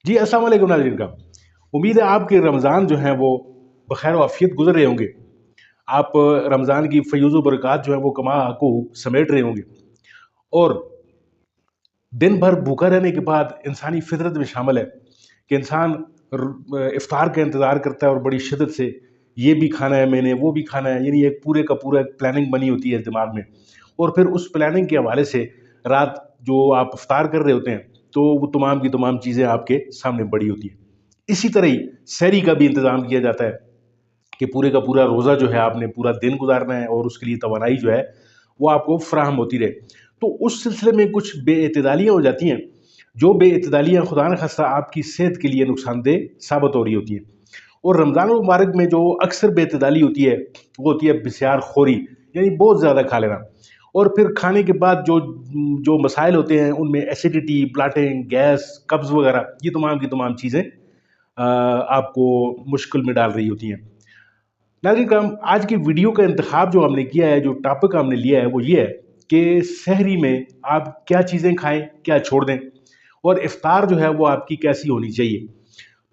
جی السلام علیکم ناظرین کا امید ہے آپ کے رمضان جو ہیں وہ بخیر و عافیت گزر رہے ہوں گے. آپ رمضان کی فیوز و برکات جو ہے وہ کما کو سمیٹ رہے ہوں گے. اور دن بھر بھوکا رہنے کے بعد انسانی فطرت میں شامل ہے کہ انسان افطار کا انتظار کرتا ہے اور بڑی شدت سے یہ بھی کھانا ہے میں نے وہ بھی کھانا ہے، یعنی ایک پورے کا پورا ایک پلاننگ بنی ہوتی ہے دماغ میں. اور پھر اس پلاننگ کے حوالے سے رات جو آپ افطار کر رہے ہوتے ہیں تو وہ تمام کی تمام چیزیں آپ کے سامنے بڑی ہوتی ہیں. اسی طرح ہی سحری کا بھی انتظام کیا جاتا ہے کہ پورے کا پورا روزہ جو ہے آپ نے پورا دن گزارنا ہے اور اس کے لیے توانائی جو ہے وہ آپ کو فراہم ہوتی رہے. تو اس سلسلے میں کچھ بے اعتدالیاں ہو جاتی ہیں، جو بے اعتدالیاں خدا نخواستہ آپ کی صحت کے لیے نقصان دہ ثابت ہو رہی ہوتی ہیں. اور رمضان المبارک میں جو اکثر بے اعتدالی ہوتی ہے وہ ہوتی ہے بسیار خوری، یعنی بہت زیادہ کھا لینا. اور پھر کھانے کے بعد جو مسائل ہوتے ہیں ان میں ایسیڈیٹی، بلاٹنگ، گیس، قبض وغیرہ، یہ تمام کی تمام چیزیں آپ کو مشکل میں ڈال رہی ہوتی ہیں. ناظرین کرام، آج کی ویڈیو کا انتخاب جو ہم نے کیا ہے، جو ٹاپک ہم نے لیا ہے وہ یہ ہے کہ سحری میں آپ کیا چیزیں کھائیں، کیا چھوڑ دیں، اور افطار جو ہے وہ آپ کی کیسی ہونی چاہیے.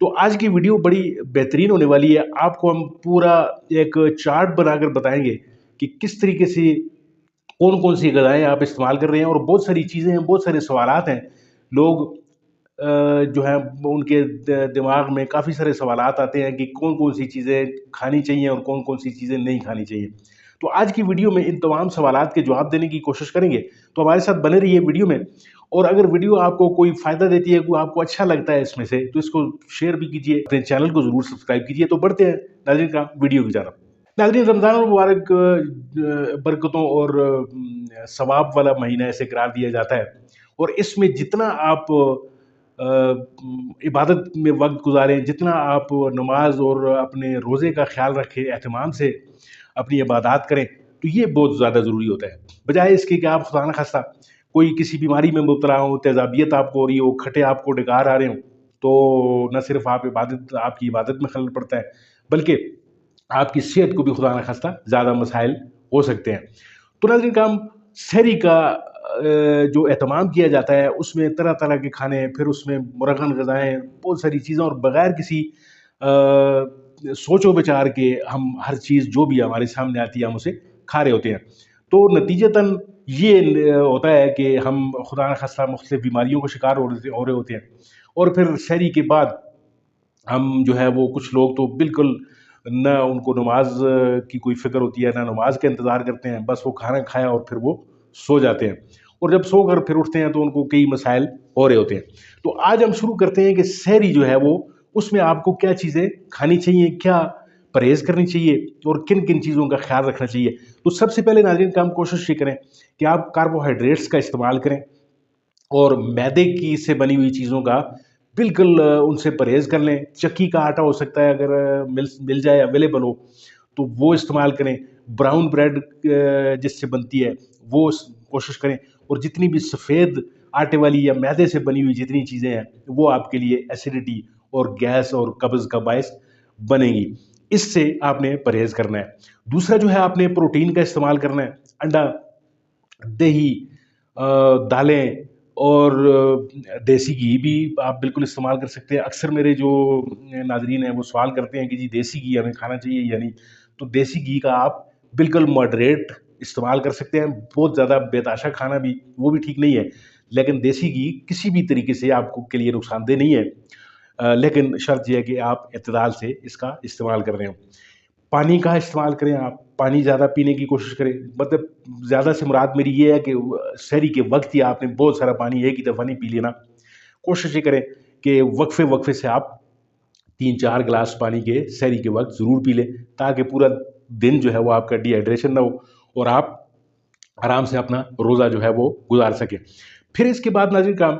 تو آج کی ویڈیو بڑی بہترین ہونے والی ہے. آپ کو ہم پورا ایک چارٹ بنا کر بتائیں گے کہ کس طریقے سے کون کون سی غذائیں آپ استعمال کر رہے ہیں. اور بہت ساری چیزیں ہیں، بہت سارے سوالات ہیں. لوگ جو ہیں ان کے دماغ میں کافی سارے سوالات آتے ہیں کہ کون کون سی چیزیں کھانی چاہیے اور کون کون سی چیزیں نہیں کھانی چاہیے. تو آج کی ویڈیو میں ان تمام سوالات کے جواب دینے کی کوشش کریں گے. تو ہمارے ساتھ بنے رہیے ویڈیو میں. اور اگر ویڈیو آپ کو کوئی فائدہ دیتی ہے، کوئی آپ کو اچھا لگتا ہے اس میں سے، تو اس کو شیئر بھی کیجیے، اپنے چینل کو ضرور سبسکرائب کیجیے. تو بڑھتے ہیں ناظرین کا ویڈیو کی جانب. ناظرین، رمضان المبارک برکتوں اور ثواب والا مہینہ اسے قرار دیا جاتا ہے. اور اس میں جتنا آپ عبادت میں وقت گزاریں، جتنا آپ نماز اور اپنے روزے کا خیال رکھیں، اہتمام سے اپنی عبادات کریں، تو یہ بہت زیادہ ضروری ہوتا ہے. بجائے اس کے کہ آپ خدا نخواستہ کوئی کسی بیماری میں مبتلا ہوں، تیزابیت آپ کو ہو رہی ہو، کھٹے آپ کو ڈکار آ رہے ہوں، تو نہ صرف آپ کی عبادت میں خلل پڑتا ہے، بلکہ آپ کی صحت کو بھی خدا نخواستہ زیادہ مسائل ہو سکتے ہیں. تو ناظرین کرام، سحری کا جو اہتمام کیا جاتا ہے اس میں طرح طرح کے کھانے، پھر اس میں مرغن غذائیں، بہت ساری چیزیں، اور بغیر کسی سوچ و بچار کے ہم ہر چیز جو بھی ہمارے سامنے آتی ہے ہم اسے کھا رہے ہوتے ہیں. تو نتیجتاً یہ ہوتا ہے کہ ہم خدا نخواستہ مختلف بیماریوں کا شکار ہو رہے ہوتے ہیں. اور پھر سحری کے بعد ہم جو ہے وہ کچھ لوگ تو بالکل نہ ان کو نماز کی کوئی فکر ہوتی ہے، نہ نماز کا انتظار کرتے ہیں، بس وہ کھانا کھایا اور پھر وہ سو جاتے ہیں. اور جب سو کر پھر اٹھتے ہیں تو ان کو کئی مسائل ہو رہے ہوتے ہیں. تو آج ہم شروع کرتے ہیں کہ سحری جو ہے وہ اس میں آپ کو کیا چیزیں کھانی چاہیے، کیا پرہیز کرنی چاہیے، اور کن کن چیزوں کا خیال رکھنا چاہیے. تو سب سے پہلے ناظرین کا ہم کوشش یہ کریں کہ آپ کاربوہائیڈریٹس کا استعمال کریں، اور میدے کی سے بنی ہوئی چیزوں کا بالکل ان سے پرہیز کر لیں. چکی کا آٹا ہو سکتا ہے، اگر مل جائے، اویلیبل ہو تو وہ استعمال کریں. براؤن بریڈ جس سے بنتی ہے وہ کوشش کریں. اور جتنی بھی سفید آٹے والی یا میدے سے بنی ہوئی جتنی چیزیں ہیں وہ آپ کے لیے ایسیڈیٹی اور گیس اور قبض کا باعث بنے گی. اس سے آپ نے پرہیز کرنا ہے. دوسرا جو ہے آپ نے پروٹین کا استعمال کرنا ہے. انڈا، دہی، دالیں اور دیسی گھی بھی آپ بالکل استعمال کر سکتے ہیں. اکثر میرے جو ناظرین ہیں وہ سوال کرتے ہیں کہ جی دیسی گھی ہمیں کھانا چاہیے یا نہیں. تو دیسی گھی کا آپ بالکل ماڈریٹ استعمال کر سکتے ہیں. بہت زیادہ بےتحاشا کھانا بھی وہ بھی ٹھیک نہیں ہے، لیکن دیسی گھی کسی بھی طریقے سے آپ کو کے لیے نقصان دہ نہیں ہے، لیکن شرط یہ ہے کہ آپ اعتدال سے اس کا استعمال کر رہے ہوں. پانی کا استعمال کریں، آپ پانی زیادہ پینے کی کوشش کریں. مطلب زیادہ سے مراد میری یہ ہے کہ سحری کے وقت ہی آپ نے بہت سارا پانی ایک ہی دفعہ نہیں پی لینا. کوشش یہ کریں کہ وقفے وقفے سے آپ 3-4 گلاس پانی کے سحری کے وقت ضرور پی لیں، تاکہ پورا دن جو ہے وہ آپ کا ڈی ہائیڈریشن نہ ہو اور آپ آرام سے اپنا روزہ جو ہے وہ گزار سکیں. پھر اس کے بعد ناظرین کرام،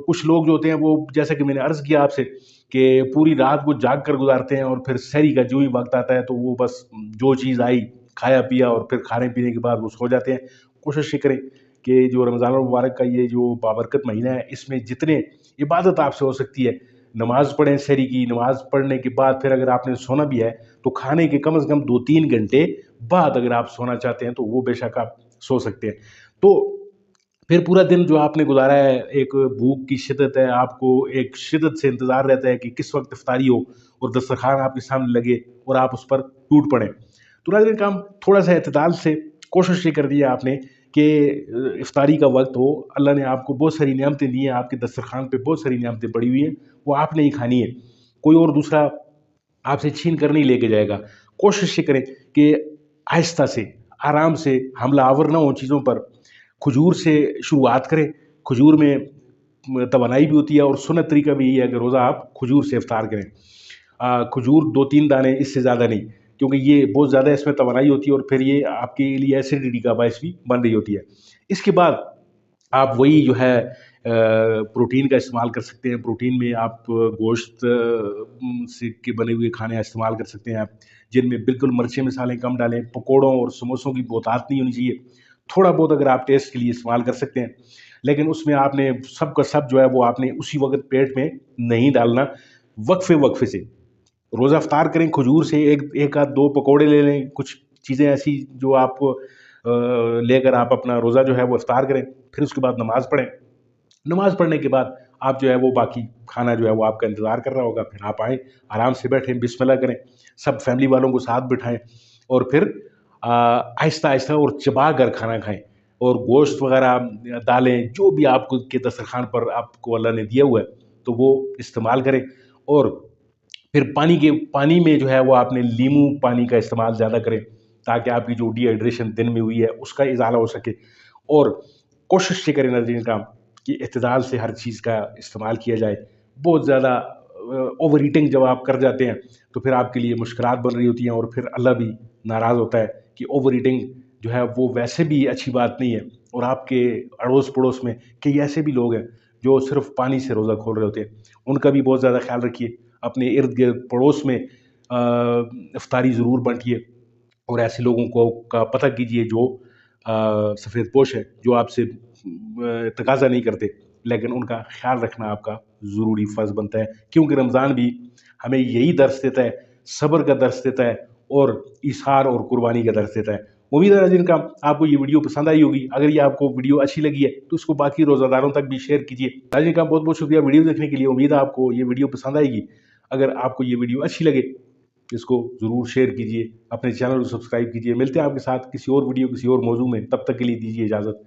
کچھ لوگ جو ہوتے ہیں وہ جیسا کہ میں نے عرض کیا آپ سے کہ پوری رات وہ جاگ کر گزارتے ہیں، اور پھر سحری کا جو ہی وقت آتا ہے تو وہ بس جو چیز آئی کھایا پیا اور پھر کھانے پینے کے بعد وہ سو جاتے ہیں. کوشش یہ کریں کہ جو رمضان المبارک کا یہ جو بابرکت مہینہ ہے اس میں جتنے عبادت آپ سے ہو سکتی ہے نماز پڑھیں. سحری کی نماز پڑھنے کے بعد پھر اگر آپ نے سونا بھی ہے تو کھانے کے کم از کم 2-3 گھنٹے بعد اگر آپ سونا چاہتے ہیں تو وہ بے شک آپ سو سکتے ہیں. تو پھر پورا دن جو آپ نے گزارا ہے، ایک بھوک کی شدت ہے، آپ کو ایک شدت سے انتظار رہتا ہے کہ کس وقت افطاری ہو اور دسترخوان آپ کے سامنے لگے اور آپ اس پر ٹوٹ پڑیں۔ تو ناظرین کرام، تھوڑا سا اعتدال سے کوشش یہ کر دی ہے آپ نے کہ افطاری کا وقت ہو، اللہ نے آپ کو بہت ساری نعمتیں دی ہیں، آپ کے دسترخوان پہ بہت ساری نعمتیں پڑی ہوئی ہیں، وہ آپ نے ہی کھانی ہے، کوئی اور دوسرا آپ سے چھین کر نہیں لے کے جائے گا۔ کوشش یہ کریں کہ آہستہ سے، آرام سے، حملہ آور نہ ہوں چیزوں پر۔ کھجور سے شروعات کریں، کھجور میں توانائی بھی ہوتی ہے، اور سنت طریقہ بھی یہی ہے کہ روزہ آپ کھجور سے افطار کریں۔ کھجور 2-3 دانے، اس سے زیادہ نہیں، کیونکہ یہ بہت زیادہ اس میں توانائی ہوتی ہے اور پھر یہ آپ کے لیے ایسیڈیٹی کا باعث بھی بن رہی ہوتی ہے۔ اس کے بعد آپ وہی جو ہے پروٹین کا استعمال کر سکتے ہیں۔ پروٹین میں آپ گوشت سے کے بنے ہوئے کھانے استعمال کر سکتے ہیں آپ، جن میں بالکل مرچیں مسالیں کم ڈالیں، پکوڑوں اور سموسوں کی بہتات نہیں ہونی چاہیے۔ تھوڑا بہت اگر آپ ٹیسٹ کے لیے استعمال کر سکتے ہیں، لیکن اس میں آپ نے سب کا سب جو ہے وہ آپ نے اسی وقت پیٹ میں نہیں ڈالنا، وقفے وقفے سے روزہ افطار کریں۔ کھجور سے ایک آدھ 2 پکوڑے لے لیں، کچھ چیزیں ایسی جو آپ لے کر آپ اپنا روزہ جو ہے وہ افطار کریں، پھر اس کے بعد نماز پڑھیں۔ نماز پڑھنے کے بعد آپ جو ہے وہ باقی کھانا جو ہے وہ آپ کا انتظار کر رہا ہوگا، پھر آپ آئیں، آرام سے بیٹھیں، بسم اللہ کریں، سب فیملی والوں کو ساتھ بٹھائیں، اور پھر آہستہ آہستہ اور چبا کر کھانا کھائیں، اور گوشت وغیرہ، دالیں، جو بھی آپ کو کے دسترخوان پر آپ کو اللہ نے دیا ہوا ہے تو وہ استعمال کریں۔ اور پھر پانی میں جو ہے وہ آپ نے لیمو پانی کا استعمال زیادہ کریں، تاکہ آپ کی جو ڈی ہائیڈریشن دن میں ہوئی ہے اس کا ازالہ ہو سکے۔ اور کوشش یہ کریں ناظرین کرام کہ اعتدال سے ہر چیز کا استعمال کیا جائے۔ بہت زیادہ اوور ایٹنگ جب آپ کر جاتے ہیں تو پھر آپ کے لیے مشکلات بن رہی ہوتی ہیں، اور پھر اللہ بھی ناراض ہوتا ہے کہ اوور ایٹنگ جو ہے وہ ویسے بھی اچھی بات نہیں ہے۔ اور آپ کے اڑوس پڑوس میں کئی ایسے بھی لوگ ہیں جو صرف پانی سے روزہ کھول رہے ہوتے ہیں، ان کا بھی بہت زیادہ خیال رکھیے۔ اپنے ارد گرد پڑوس میں افطاری ضرور بانٹیے، اور ایسے لوگوں کو کا پتہ کیجیے جو سفید پوش ہے، جو آپ سے تقاضا نہیں کرتے، لیکن ان کا خیال رکھنا آپ کا ضروری فرض بنتا ہے، کیونکہ رمضان بھی ہمیں یہی درس دیتا ہے، صبر کا درس دیتا ہے، اور ایثار اور قربانی کا درس دیتا ہے۔ امید ہے ناظرین کا آپ کو یہ ویڈیو پسند آئی ہوگی۔ اگر یہ آپ کو ویڈیو اچھی لگی ہے تو اس کو باقی روزہ داروں تک بھی شیئر کیجیے۔ ناظرین کا بہت بہت شکریہ ویڈیو دیکھنے کے لیے، امید ہے آپ کو یہ ویڈیو پسند آئے گی۔ اگر آپ کو یہ ویڈیو اچھی لگے اس کو ضرور شیئر کیجیے، اپنے چینل کو سبسکرائب کیجیے۔ ملتے ہیں آپ کے ساتھ کسی اور ویڈیو، کسی اور موضوع میں، تب تک کے لیے دیجیے اجازت۔